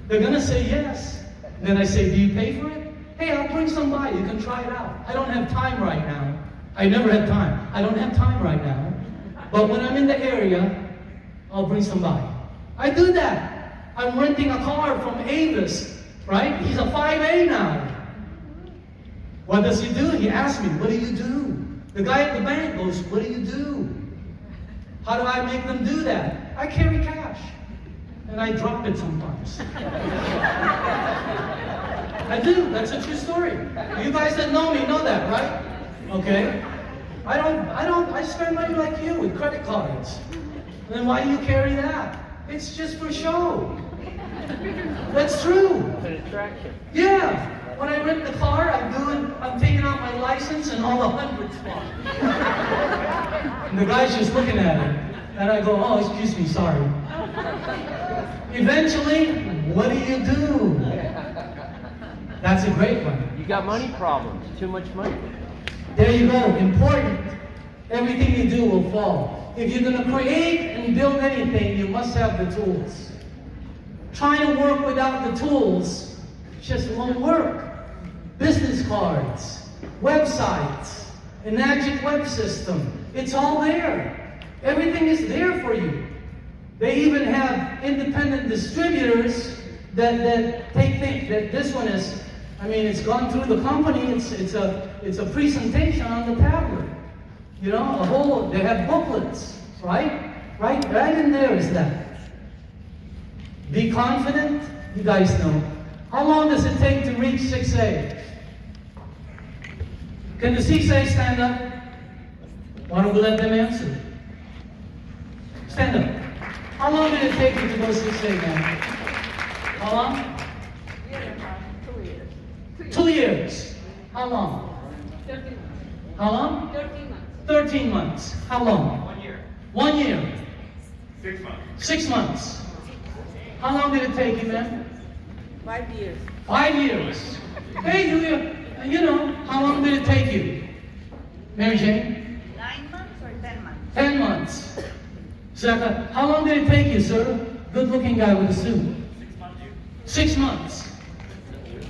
They're going to say yes. Then I say, do you pay for it? Hey, I'll bring some by. You can try it out. I don't have time right now. I never have time. I don't have time right now. But when I'm in the area, I'll bring some by. I do that. I'm renting a car from Avis, right? He's a 5A now. What does he do? He asks me, what do you do? The guy at the bank goes, what do you do? How do I make them do that? I carry cash. And I drop it sometimes. I do. That's a true story. You guys that know me know that, right? Okay. I spend money like you with credit cards. Then why do you carry that? It's just for show. That's true. It's an attraction. Yeah. When I rent the car, I'm taking out my license and all the hundreds fly. And the guy's just looking at it. And I go, oh, excuse me, sorry. Eventually, what do you do? That's a great one. You got money problems. Too much money. There you go. Important. everything you do will fall. If you're going to create and build anything, you must have the tools. Trying to work without the tools just won't work. Business cards, websites, Enagic web system, it's all there. Everything is there for you. They even have independent distributors that take things, that this one is, I mean, it's gone through the company, it's a presentation on the tablet. You know, they have booklets, right? Right in there is that. Be confident, you guys know. How long does it take to reach 6A? Can the 6A stand up? Why don't we let them answer? Stand up. How long did it take you to go 6A, man? How long? 2 years. 2 years. How long? 13 months. How long? 13 months. 13 months. How long? 1 year. 1 year. 6 months. 6 months. How long did it take you, man? 5 years. 5 years. Hey, you know, how long did it take you? Mary Jane? 9 months or 10 months? 10 months. Zaka, how long did it take you, sir? Good looking guy with a suit. 6 months. 6 months.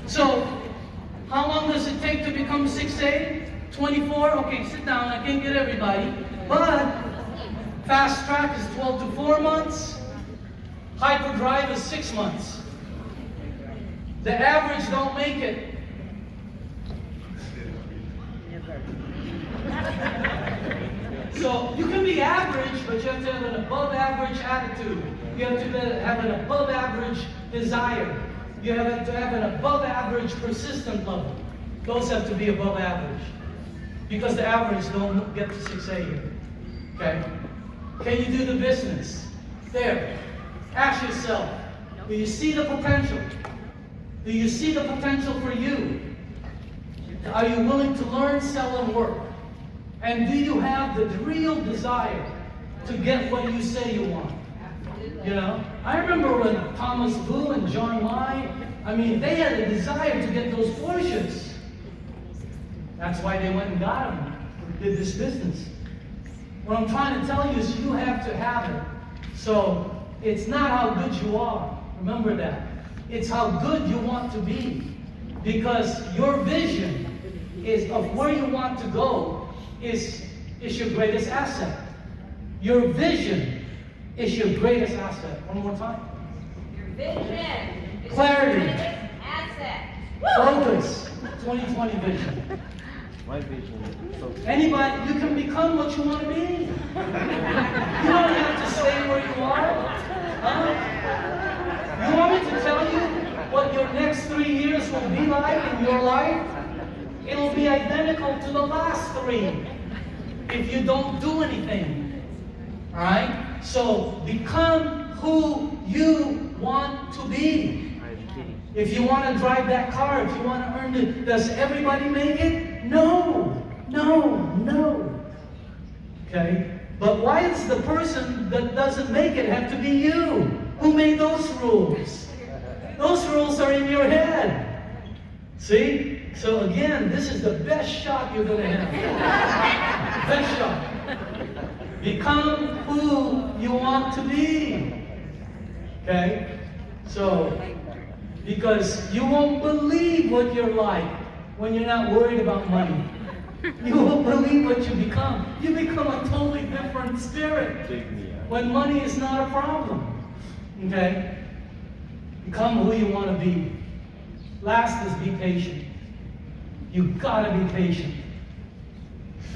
So, how long does it take to become 6A? 24? Okay, sit down, I can't get everybody. But, fast track is 12 to 4 months. Hyperdrive is 6 months. The average don't make it. So you can be average, but you have to have an above average attitude. You have to have an above average desire. You have to have an above average persistent level. Those have to be above average. Because the average don't get to 6A here. Okay? Can you do the business? There. Ask yourself, do you see the potential? Do you see the potential for you? Are you willing to learn, sell, and work? And do you have the real desire to get what you say you want? You know? I remember when Thomas Vu and John Lai, I mean, they had a desire to get those Porsches. That's why they went and got them, did this business. What I'm trying to tell you is you have to have it. So, it's not how good you are. Remember that. It's how good you want to be. Because your vision is of where you want to go is your greatest asset. Your vision is your greatest asset. One more time. Your vision is Clarity. your greatest asset. Focus. 2020 vision. My vision is so Anybody, you can become what you want to be. You don't have to stay where you are. Huh? You want me to tell you what your next 3 years will be like in your life? It'll be identical to the last 3 if you don't do anything. Alright? So become who you want to be. If you want to drive that car, if you want to earn it, does everybody make it? No. Okay? But why does the person that doesn't make it have to be you? Who made those rules? Those rules are in your head. See? So again, this is the best shot you're going to have. Best shot. Become who you want to be. Okay? So, because you won't believe what you're like when you're not worried about money. You won't believe what you become. You become a totally different spirit when money is not a problem. Okay? Become who you want to be. Last is be patient. You've got to be patient.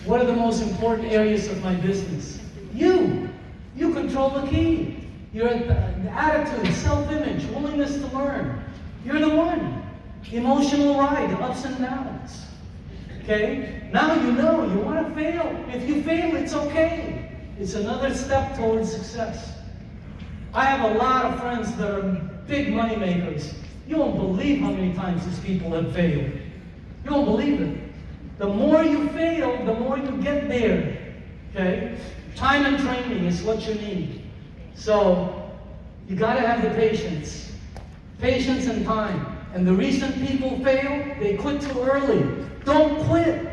What are the most important areas of my business? You. You control the key. Your attitude, self-image, willingness to learn. You're the one. Emotional ride, the ups and downs. Okay? Now you know you want to fail. If you fail, it's okay. It's another step towards success. I have a lot of friends that are big money makers. You won't believe how many times these people have failed. You won't believe it. The more you fail, the more you get there. Okay? Time and training is what you need. So, you got to have the patience. Patience and time. And the reason people fail, they quit too early. Don't quit.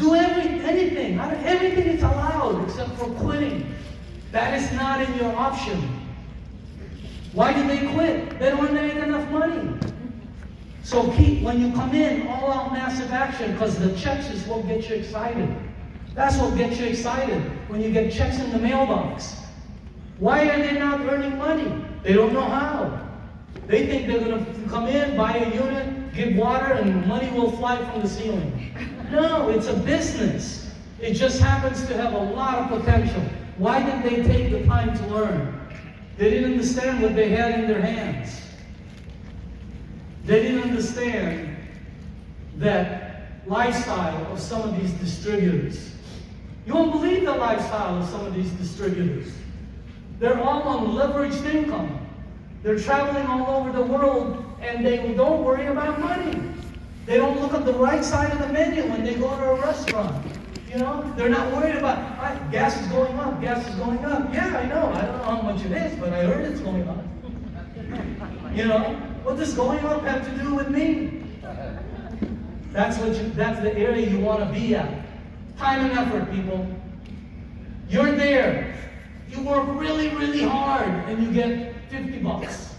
Do anything. Everything is allowed except for quitting. That is not in your option. Why did they quit? They don't make enough money. So when you come in, all out massive action, because the checks is what gets you excited. That's what gets you excited, when you get checks in the mailbox. Why are they not earning money? They don't know how. They think they're going to come in, buy a unit, give water, and money will fly from the ceiling. No, it's a business. It just happens to have a lot of potential. Why did they take the time to learn? They didn't understand what they had in their hands. They didn't understand that lifestyle of some of these distributors. You won't believe the lifestyle of some of these distributors. They're all on leveraged income. They're traveling all over the world, and they don't worry about money. They don't look at the right side of the menu when they go to a restaurant. You know, they're not worried about, gas is going up, gas is going up. Yeah, I know. I don't know how much it is, but I heard it's going up. You know, what does going up have to do with me? That's the area you want to be at. Time and effort, people. You're there. You work really, really hard, and you get 50 bucks.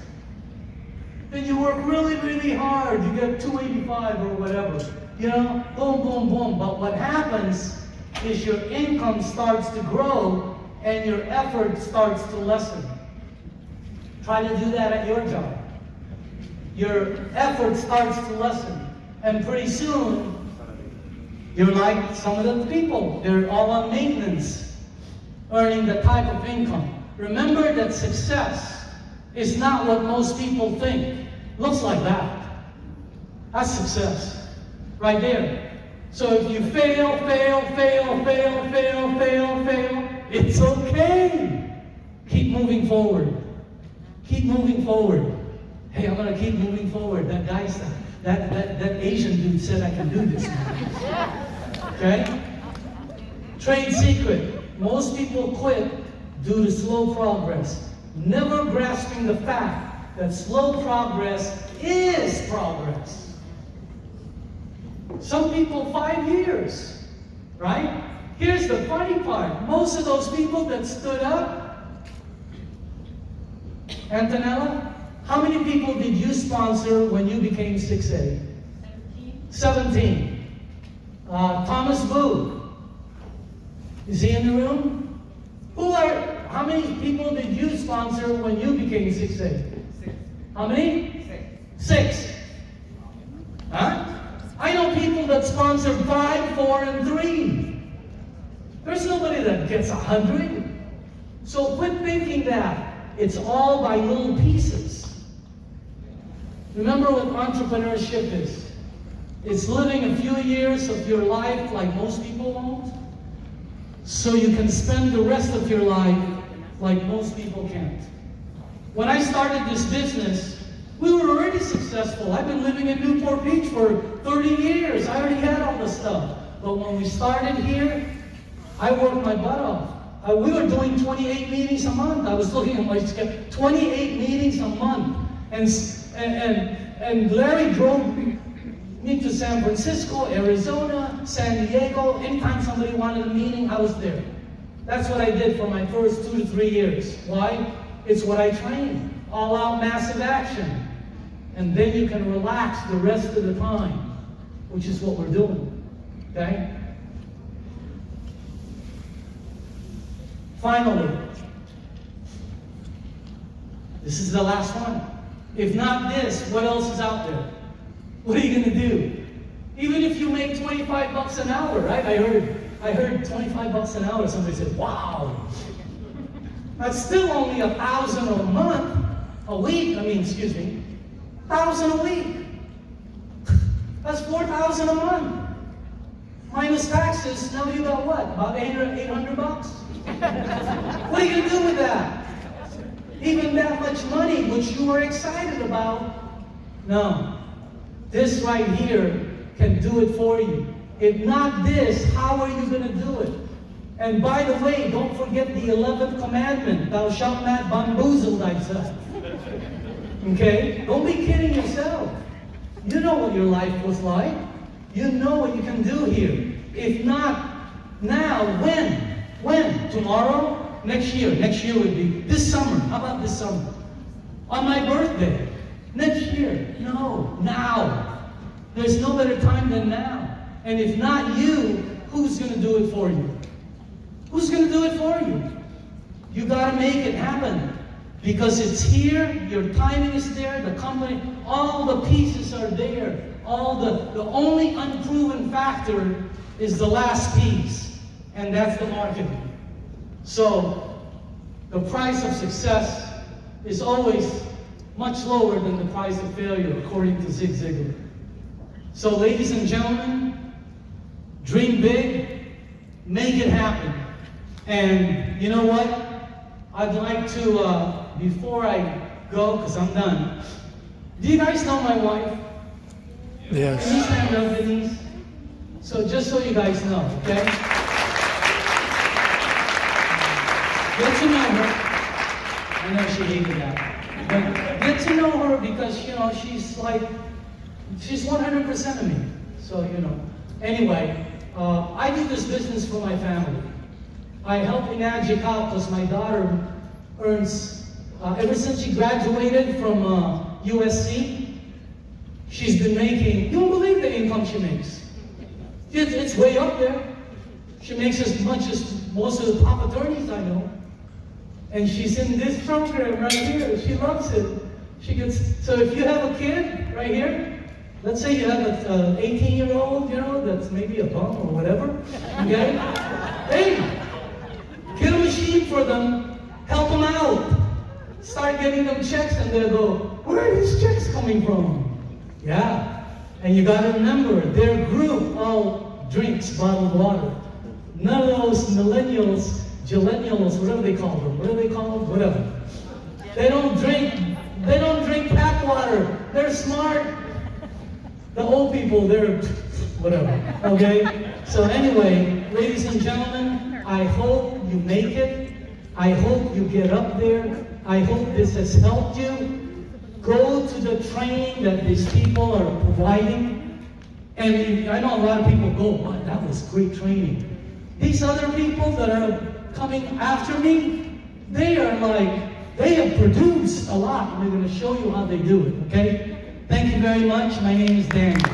Then you work really, really hard, you get 285 or whatever. You know, boom, boom, boom. But what happens is your income starts to grow and your effort starts to lessen. Try to do that at your job. Your effort starts to lessen. And pretty soon, you're like some of the people. They're all on maintenance, earning the type of income. Remember that success is not what most people think. Looks like that. That's success. Right there. So if you fail, it's okay. Keep moving forward. Keep moving forward. Hey, I'm gonna keep moving forward. That guy said, that Asian dude said I can do this. Okay? Trade secret. Most people quit due to slow progress, never grasping the fact that slow progress is progress. Some people 5 years, right? Here's the funny part. Most of those people that stood up, Antonella, how many people did you sponsor when you became 6A? 17. Thomas Boo, is he in the room? How many people did you sponsor when you became 6A? 6. How many? 6. 6. Huh? I know people that sponsor 5, 4, and 3. There's nobody that gets 100. So quit thinking that it's all by little pieces. Remember what entrepreneurship is. It's living a few years of your life like most people won't, so you can spend the rest of your life like most people can't. When I started this business, we were already successful. I've been living in Newport Beach for 30 years. I already had all the stuff. But when we started here, I worked my butt off. We were doing 28 meetings a month. I was looking at my schedule. 28 meetings a month. And Larry drove me to San Francisco, Arizona, San Diego. Anytime somebody wanted a meeting, I was there. That's what I did for my first 2 to 3 years. Why? It's what I trained. All out massive action. And then you can relax the rest of the time, which is what we're doing. Okay? Finally, this is the last one. If not this, what else is out there? What are you going to do? Even if you make 25 bucks an hour, right? I heard 25 bucks an hour. Somebody said, wow. That's still only 1,000 a month, a week. 1,000 a week. That's 4,000 a month. Minus taxes, now you got what? About 800 bucks? What are you going to do with that? Even that much money, which you were excited about? No. This right here can do it for you. If not this, how are you going to do it? And by the way, don't forget the 11th commandment. Thou shalt not bamboozle thyself. Okay? Don't be kidding yourself. You know what your life was like. You know what you can do here. If not now, when? When? Tomorrow? Next year. Next year would be this summer. How about this summer? On my birthday. Next year. No, now. There's no better time than now. And if not you, who's going to do it for you? Who's going to do it for you? You got to make it happen. Because it's here, your timing is there, the company, all the pieces are there. The only unproven factor is the last piece, and that's the marketing. So, the price of success is always much lower than the price of failure, according to Zig Ziglar. So, ladies and gentlemen, dream big, make it happen. And you know what? I'd like to, before I go, because I'm done, do you guys know my wife? Yes. Can you stand up, Denise? So just so you guys know, okay? Get to know her. I know she hated that. But get to know her because, you know, she's 100% of me. So, you know. Anyway, I do this business for my family. I help Enagic out because my daughter earns, ever since she graduated from USC, she's been making, you won't believe the income she makes. It's way up there. She makes as much as most of the top attorneys I know. And she's in this program right here. She loves it. She gets, so if you have a kid right here, let's say you have an 18-year-old, you know, that's maybe a bum or whatever, okay? Hey, get a machine for them, help them out. Start getting them checks and they'll go, where are these checks coming from? Yeah, and you gotta remember, their group all drinks bottled water. None of those millennials, gillennials, whatever they call them, whatever. They don't drink tap water. They're smart. The old people, they're whatever, okay? So anyway, ladies and gentlemen, I hope you make it. I hope you get up there. I hope this has helped you. Go to the training that these people are providing. And I know a lot of people go, wow, that was great training. These other people that are coming after me, they have produced a lot, and they're going to show you how they do it, okay? Thank you very much. My name is Daniel.